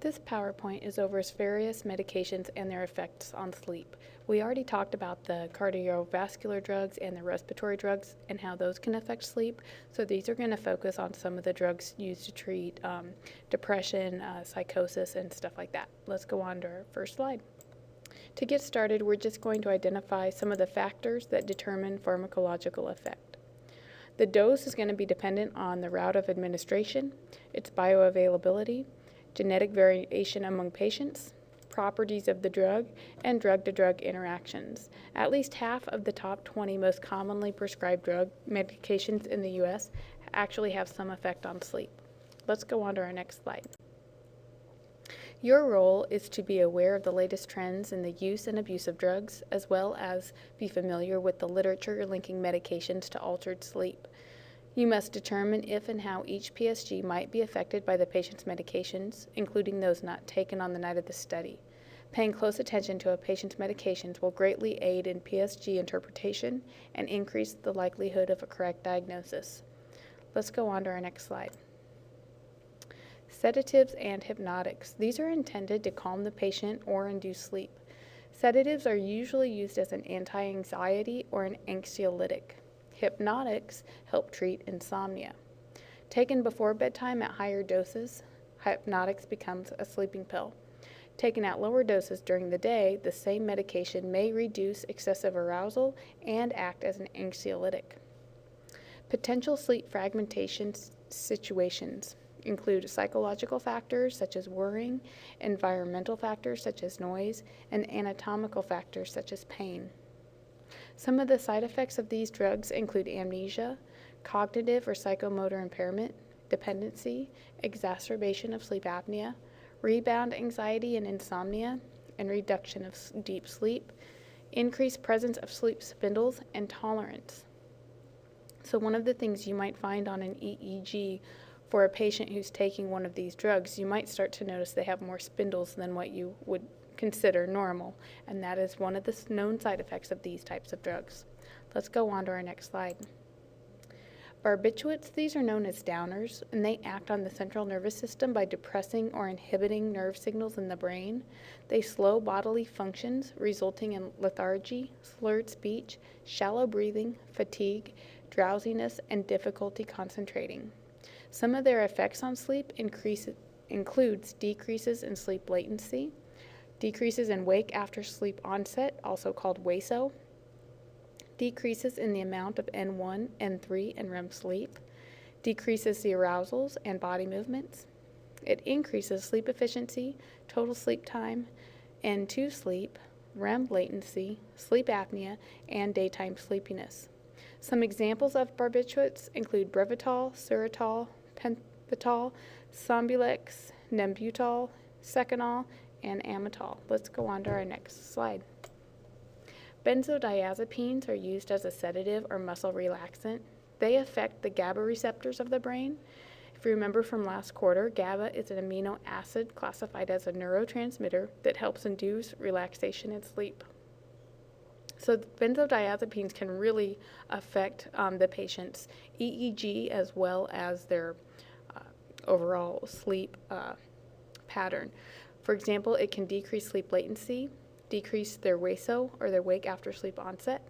This PowerPoint is over various medications and their effects on sleep. We already talked about the cardiovascular drugs and the respiratory drugs and how those can affect sleep. So these are going to focus on some of the drugs used to treat depression, psychosis, and stuff like that. Let's go on to our first slide. To get started, we're just going to identify some of the factors that determine pharmacological effect. The dose is going to be dependent on the route of administration, its bioavailability, genetic variation among patients, properties of the drug, and drug-to-drug interactions. At least half of the top 20 most commonly prescribed drug medications in the U.S. actually have some effect on sleep. Let's go on to our next slide. Your role is to be aware of the latest trends in the use and abuse of drugs, as well as be familiar with the literature linking medications to altered sleep. You must determine if and how each PSG might be affected by the patient's medications, including those not taken on the night of the study. Paying close attention to a patient's medications will greatly aid in PSG interpretation and increase the likelihood of a correct diagnosis. Let's go on to our next slide. Sedatives and hypnotics. These are intended to calm the patient or induce sleep. Sedatives are usually used as an anti-anxiety or an anxiolytic. Hypnotics help treat insomnia. Taken before bedtime at higher doses, hypnotics becomes a sleeping pill. Taken at lower doses during the day, the same medication may reduce excessive arousal and act as an anxiolytic. Potential sleep fragmentation situations include psychological factors such as worrying, environmental factors such as noise, and anatomical factors such as pain. Some of the side effects of these drugs include amnesia, cognitive or psychomotor impairment, dependency, exacerbation of sleep apnea, rebound anxiety and insomnia, and reduction of deep sleep, increased presence of sleep spindles, and tolerance. So one of the things you might find on an EEG for a patient who's taking one of these drugs, you might start to notice they have more spindles than what you would consider normal, and that is one of the known side effects of these types of drugs. Let's go on to our next slide. Barbiturates, these are known as downers, and they act on the central nervous system by depressing or inhibiting nerve signals in the brain. They slow bodily functions, resulting in lethargy, slurred speech, shallow breathing, fatigue, drowsiness, and difficulty concentrating. Some of their effects on sleep includes decreases in sleep latency, decreases in wake after sleep onset, also called WASO, decreases in the amount of N1, N3, and REM sleep, decreases the arousals and body movements. It increases sleep efficiency, total sleep time, N2 sleep, REM latency, sleep apnea, and daytime sleepiness. Some examples of barbiturates include Brevitol, Serotal, Pentothal, Sombulex, Nembutal, Seconal, and Amytal. Let's go on to our next slide. Benzodiazepines are used as a sedative or muscle relaxant. They affect the GABA receptors of the brain. If you remember from last quarter, GABA is an amino acid classified as a neurotransmitter that helps induce relaxation and sleep. So benzodiazepines can really affect the patient's EEG as well as their overall sleep pattern. For example, it can decrease sleep latency, decrease their WASO or their wake after sleep onset,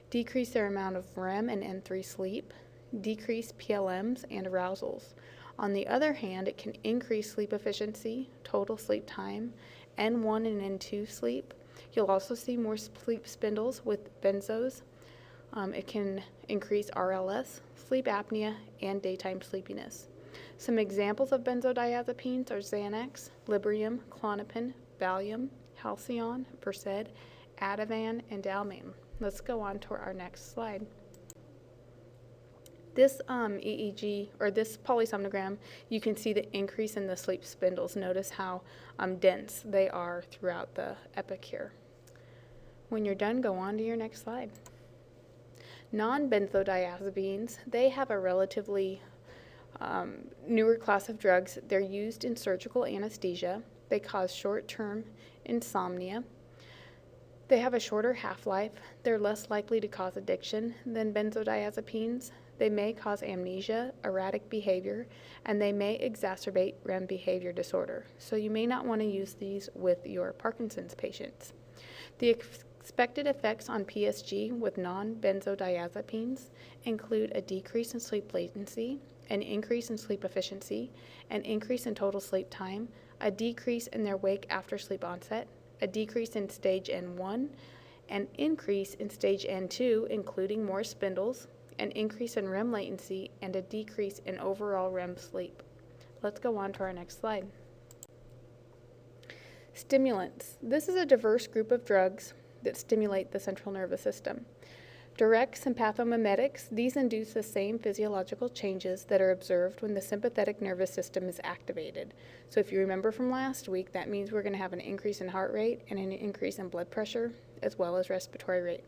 decrease their amount of REM and N3 sleep, decrease PLMs and arousals. On the other hand, it can increase sleep efficiency, total sleep time, N1 and N2 sleep. You'll also see more sleep spindles with benzos. It can increase RLS, sleep apnea, and daytime sleepiness. Some examples of benzodiazepines are Xanax, Librium, Klonopin, Valium, Halcyon, Versed, Ativan, and Dalmane. Let's go on to our next slide. This EEG, or this polysomnogram, you can see the increase in the sleep spindles. Notice how dense they are throughout the epoch here. When you're done, go on to your next slide. Non-benzodiazepines, they have a relatively newer class of drugs. They're used in surgical anesthesia. They cause short-term insomnia. They have a shorter half-life. They're less likely to cause addiction than benzodiazepines. They may cause amnesia, erratic behavior, and they may exacerbate REM behavior disorder. So you may not want to use these with your Parkinson's patients. The expected effects on PSG with non-benzodiazepines include a decrease in sleep latency, an increase in sleep efficiency, an increase in total sleep time, a decrease in their wake after sleep onset, a decrease in stage N1, an increase in stage N2, including more spindles, an increase in REM latency, and a decrease in overall REM sleep. Let's go on to our next slide. Stimulants. This is a diverse group of drugs that stimulate the central nervous system. Direct sympathomimetics, these induce the same physiological changes that are observed when the sympathetic nervous system is activated. So if you remember from last week, that means we're going to have an increase in heart rate and an increase in blood pressure, as well as respiratory rate.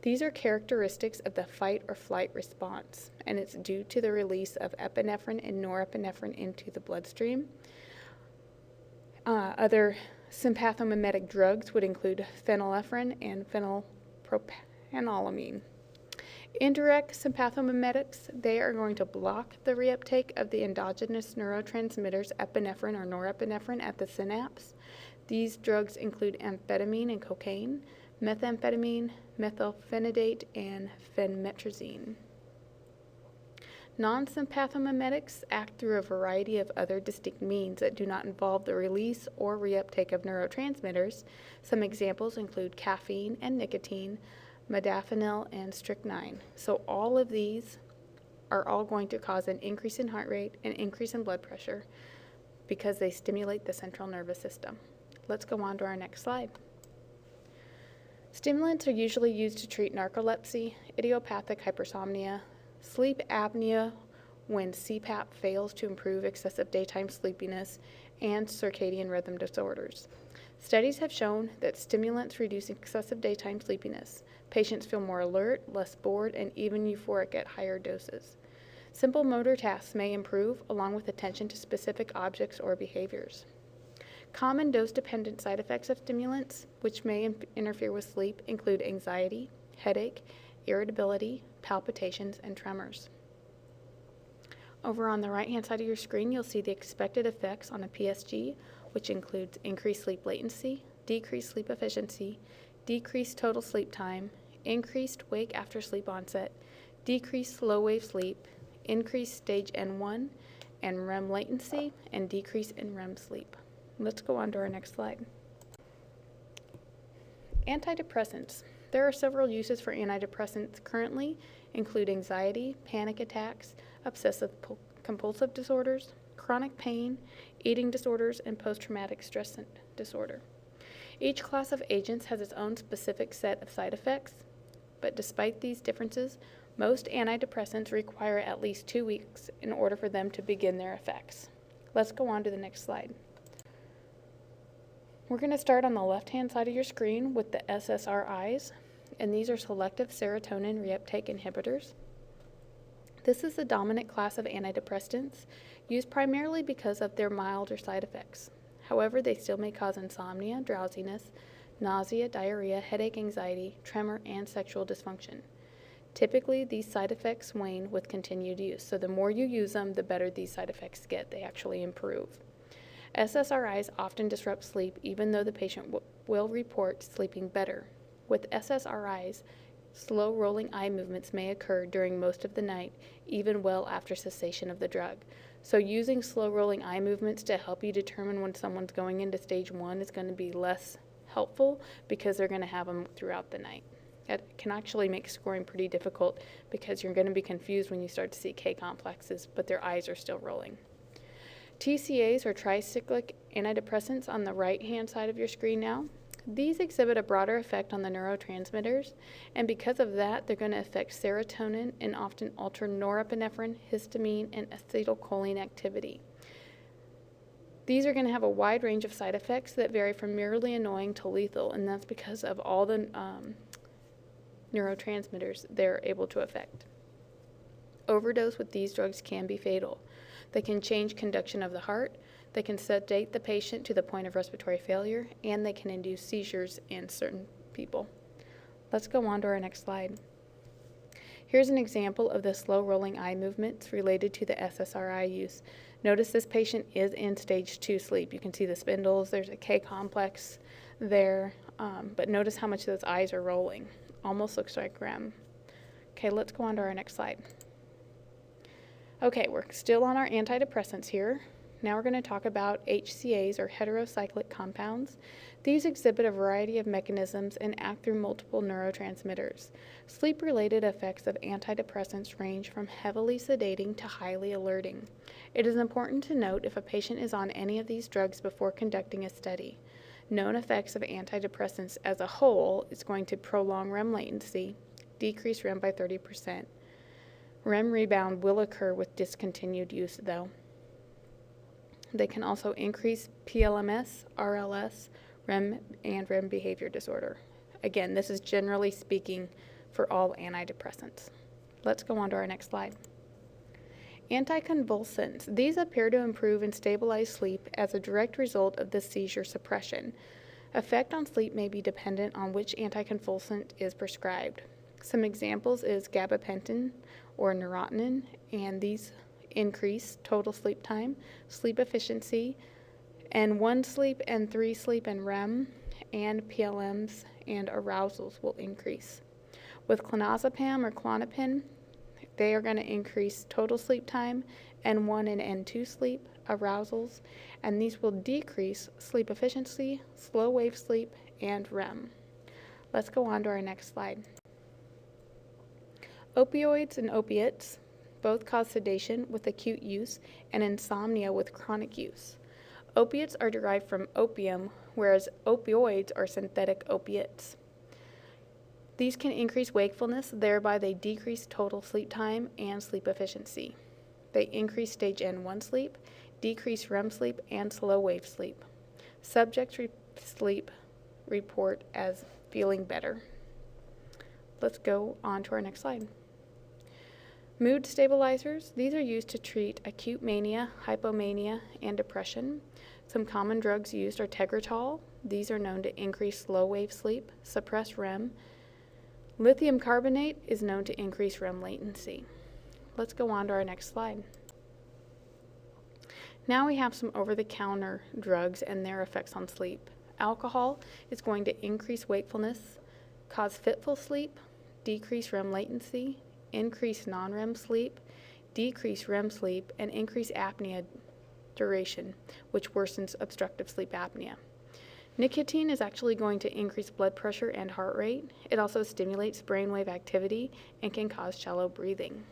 These are characteristics of the fight or flight response, and it's due to the release of epinephrine and norepinephrine into the bloodstream. Other sympathomimetic drugs would include phenylephrine and phenylpropanolamine. Indirect sympathomimetics, they are going to block the reuptake of the endogenous neurotransmitters epinephrine or norepinephrine at the synapse. These drugs include amphetamine and cocaine, methamphetamine, methylphenidate, and phenmetrazine. Non-sympathomimetics act through a variety of other distinct means that do not involve the release or reuptake of neurotransmitters. Some examples include caffeine and nicotine, modafinil, and strychnine. So all of these are all going to cause an increase in heart rate, an increase in blood pressure, because they stimulate the central nervous system. Let's go on to our next slide. Stimulants are usually used to treat narcolepsy, idiopathic hypersomnia, sleep apnea when CPAP fails to improve excessive daytime sleepiness, and circadian rhythm disorders. Studies have shown that stimulants reduce excessive daytime sleepiness. Patients feel more alert, less bored, and even euphoric at higher doses. Simple motor tasks may improve, along with attention to specific objects or behaviors. Common dose-dependent side effects of stimulants, which may interfere with sleep, include anxiety, headache, irritability, palpitations, and tremors. Over on the right-hand side of your screen, you'll see the expected effects on a PSG, which includes increased sleep latency, decreased sleep efficiency, decreased total sleep time, increased wake after sleep onset, decreased slow-wave sleep, increased stage N1 and REM latency, and decrease in REM sleep. Let's go on to our next slide. Antidepressants. There are several uses for antidepressants currently, include anxiety, panic attacks, obsessive compulsive disorders, chronic pain, eating disorders, and post-traumatic stress disorder. Each class of agents has its own specific set of side effects, but despite these differences, most antidepressants require at least 2 weeks in order for them to begin their effects. Let's go on to the next slide. We're going to start on the left-hand side of your screen with the SSRIs, and these are selective serotonin reuptake inhibitors. This is the dominant class of antidepressants, used primarily because of their milder side effects. However, they still may cause insomnia, drowsiness, nausea, diarrhea, headache, anxiety, tremor, and sexual dysfunction. Typically, these side effects wane with continued use, so the more you use them, the better these side effects get. They actually improve. SSRIs often disrupt sleep, even though the patient will report sleeping better. With SSRIs, slow rolling eye movements may occur during most of the night, even well after cessation of the drug. So using slow rolling eye movements to help you determine when someone's going into stage 1 is going to be less helpful because they're going to have them throughout the night. It can actually make scoring pretty difficult because you're going to be confused when you start to see K complexes, but their eyes are still rolling. TCAs, or tricyclic antidepressants, on the right-hand side of your screen now. These exhibit a broader effect on the neurotransmitters, and because of that, they're going to affect serotonin and often alter norepinephrine, histamine, and acetylcholine activity. These are going to have a wide range of side effects that vary from merely annoying to lethal, and that's because of all the neurotransmitters they're able to affect. Overdose with these drugs can be fatal. They can change conduction of the heart, they can sedate the patient to the point of respiratory failure, and they can induce seizures in certain people. Let's go on to our next slide. Here's an example of the slow rolling eye movements related to the SSRI use. Notice this patient is in stage 2 sleep. You can see the spindles, there's a K complex there, but notice how much those eyes are rolling. Almost looks like REM. Okay, let's go on to our next slide. Okay, we're still on our antidepressants here. Now we're going to talk about HCAs, or heterocyclic compounds. These exhibit a variety of mechanisms and act through multiple neurotransmitters. Sleep-related effects of antidepressants range from heavily sedating to highly alerting. It is important to note if a patient is on any of these drugs before conducting a study. Known effects of antidepressants as a whole is going to prolong REM latency, decrease REM by 30%. REM rebound will occur with discontinued use, though. They can also increase PLMS, RLS, REM, and REM behavior disorder. Again, this is generally speaking for all antidepressants. Let's go on to our next slide. Anticonvulsants. These appear to improve and stabilize sleep as a direct result of the seizure suppression. Effect on sleep may be dependent on which anticonvulsant is prescribed. Some examples is gabapentin or neurotonin, and these increase total sleep time, sleep efficiency, N1 sleep, N3 sleep, and REM, and PLMs and arousals will increase. With clonazepam or Klonopin, they are going to increase total sleep time, N1 and N2 sleep, arousals, and these will decrease sleep efficiency, slow wave sleep, and REM. Let's go on to our next slide. Opioids and opiates both cause sedation with acute use and insomnia with chronic use. Opiates are derived from opium, whereas opioids are synthetic opiates. These can increase wakefulness, thereby they decrease total sleep time and sleep efficiency. They increase stage N1 sleep, decrease REM sleep, and slow wave sleep. Subjects sleep report as feeling better. Let's go on to our next slide. Mood stabilizers. These are used to treat acute mania, hypomania, and depression. Some common drugs used are Tegretol. These are known to increase slow wave sleep, suppress REM. Lithium carbonate is known to increase REM latency. Let's go on to our next slide. Now we have some over-the-counter drugs and their effects on sleep. Alcohol is going to increase wakefulness, cause fitful sleep, decrease REM latency, increase non-REM sleep, decrease REM sleep, and increase apnea duration, which worsens obstructive sleep apnea. Nicotine is actually going to increase blood pressure and heart rate. It also stimulates brainwave activity and can cause shallow breathing.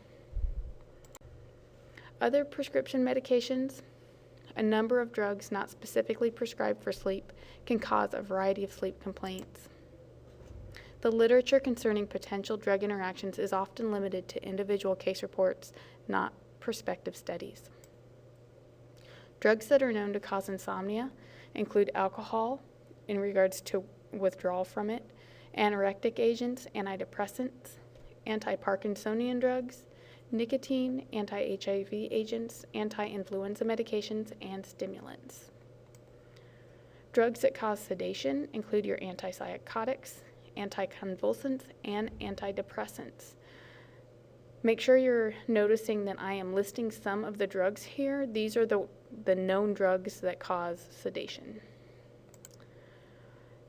Other prescription medications. A number of drugs not specifically prescribed for sleep can cause a variety of sleep complaints. The literature concerning potential drug interactions is often limited to individual case reports, not prospective studies. Drugs that are known to cause insomnia include alcohol in regards to withdrawal from it, anorectic agents, antidepressants, anti-Parkinsonian drugs, nicotine, anti-HIV agents, anti-influenza medications, and stimulants. Drugs that cause sedation include your antipsychotics, anticonvulsants, and antidepressants. Make sure you're noticing that I am listing some of the drugs here. These are the known drugs that cause sedation.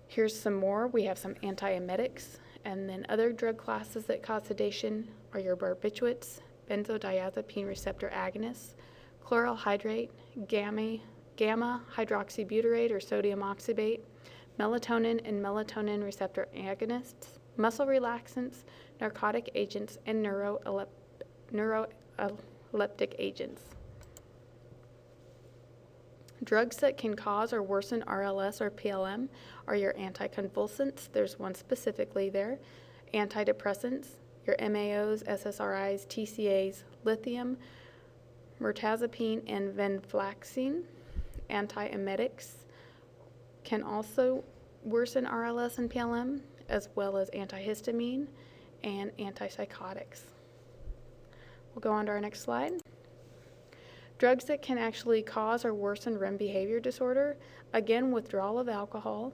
Here's some more. We have some antiemetics, and then other drug classes that cause sedation are your barbiturates, benzodiazepine receptor agonists, chloral hydrate, gamma hydroxybutyrate or sodium oxybate, melatonin and melatonin receptor agonists, muscle relaxants, narcotic agents, and neuroleptic agents. Drugs that can cause or worsen RLS or PLM are your anticonvulsants. There's one specifically there. Antidepressants, your MAOs, SSRIs, TCAs, lithium, mirtazapine, and venlafaxine. Antiemetics can also worsen RLS and PLM, as well as antihistamine and antipsychotics. We'll go on to our next slide. Drugs that can actually cause or worsen REM behavior disorder, again, withdrawal of alcohol,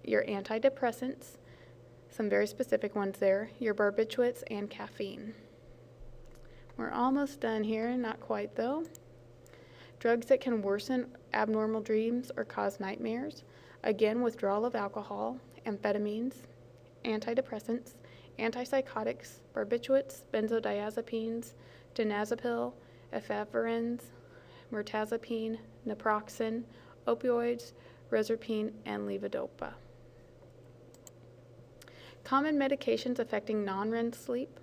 your antidepressants, some very specific ones there, your barbiturates, and caffeine. We're almost done here, not quite though. Drugs that can worsen abnormal dreams or cause nightmares. Again, withdrawal of alcohol, amphetamines, antidepressants, antipsychotics, barbiturates, benzodiazepines, diazepam, ephedrins, mirtazapine, naproxen, opioids, reserpine, and levodopa. Common medications affecting non-REM sleep.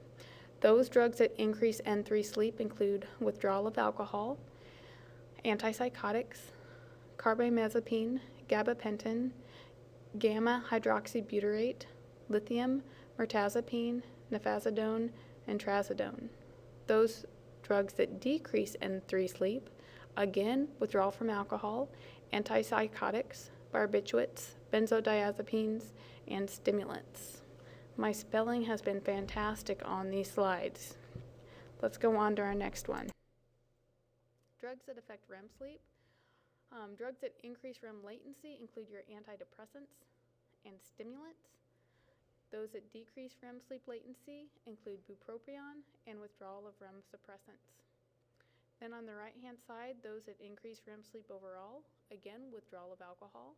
Those drugs that increase N3 sleep include withdrawal of alcohol, antipsychotics, carbamazepine, gabapentin, gamma hydroxybutyrate, lithium, mirtazapine, nifazodone, and trazodone. Those drugs that decrease N3 sleep, again, withdrawal from alcohol, antipsychotics, barbiturates, benzodiazepines, and stimulants. My spelling has been fantastic on these slides. Let's go on to our next one. Drugs that affect REM sleep. Drugs that increase REM latency include your antidepressants and stimulants. Those that decrease REM sleep latency include bupropion and withdrawal of REM suppressants. Then on the right-hand side, those that increase REM sleep overall, again, withdrawal of alcohol,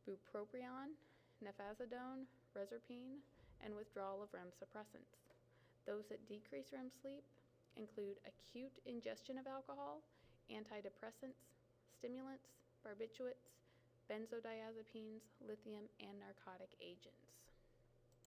bupropion, nifazodone, reserpine, and withdrawal of REM suppressants. Those that decrease REM sleep include acute ingestion of alcohol, antidepressants, stimulants, barbiturates, benzodiazepines, lithium, and narcotic agents.